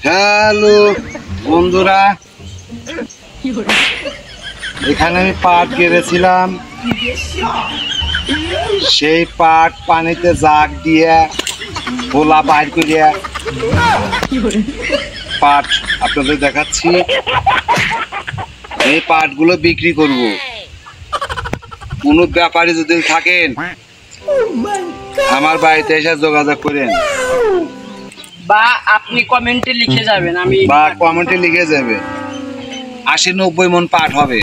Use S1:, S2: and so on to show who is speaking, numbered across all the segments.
S1: Hello বন্ধুরা, এখানে আমি পাট কেড়েছিলাম। সেই পাট পানিতে জাগ দিয়ে খোলা বাইর করিয়া পাট আপনাদের দেখাচ্ছি। এই পাটগুলো বিক্রি করব। কোনো ব্যাপারী যদি থাকেন আমার বাড়িতে এসে যোগাযোগ করেন,
S2: বা আপনি কমেন্টে লিখে যাবেন।
S1: বা কমেন্টে লিখে যাবে। 80-90 মন পাট হবে।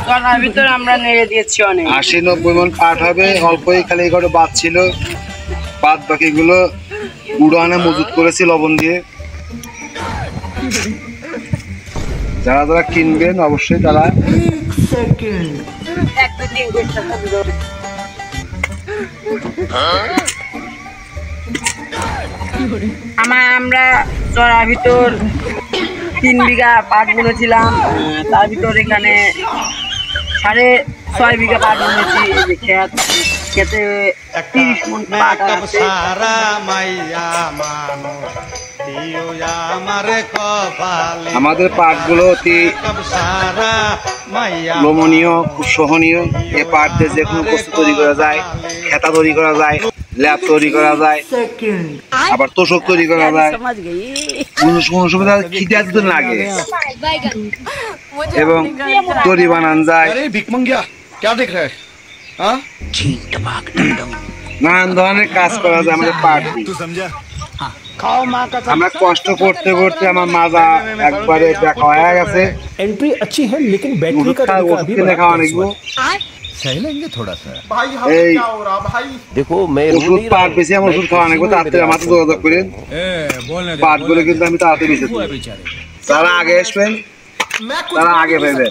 S2: তার ভিতরে আমরা নেড়ে দিয়েছি অনেক।
S1: 80-90 মন পাট হবে। অল্পই খালি করে বাদ ছিল, বাদ বাকিগুলো উড়ানে মজুত করেছি লবণ দিয়ে। যারা যারা কিনবেন অবশ্যই তারা
S2: আমরা চড়ার ভিতর 3 বিঘা পাট বুনেছিলাম। তার ভিতর এখানে 6.5 বিঘা পাট বুনেছি। খেতে 30 মণ পাট আছে।
S1: আমাদের পাটগুলো অতি লোমনীয়, খুব সহনীয়। এ পাট দিয়ে যে কোনো বস্তু তৈরি করা যায়, খেতা তৈরি করা যায়, ল্যাপ তৈরি করা যায়, আবার তোষক তৈরি করা যায়। কোনো সুবিধা খিদে আসতে লাগে এবং দড়ি বানানো যায়। নানান ধরনের কাজ করা যায় আমাদের পাট দিয়ে। আমরা কষ্ট করতে করতে আমার মাজা একবারে দেখা হয়ে গেছে।
S3: एंट्री अच्छी है लेकिन बैटरी का तरीका अभी
S1: খাওয়া লাগবে।
S3: सहलेंगे थोड़ा सा।
S1: এই
S3: देखो मैं
S1: ওষুধ পাট বেশি আমার ওষুধ খাওয়া লাগবে। তাড়াতাড়ি আমার সাথে যোগাযোগ করেন। পাটগুলো কিন্তু আমি তাড়াতাড়ি বেঁচে দেবো। তারা আগে আসবেন, তারা আগে পাইবেন।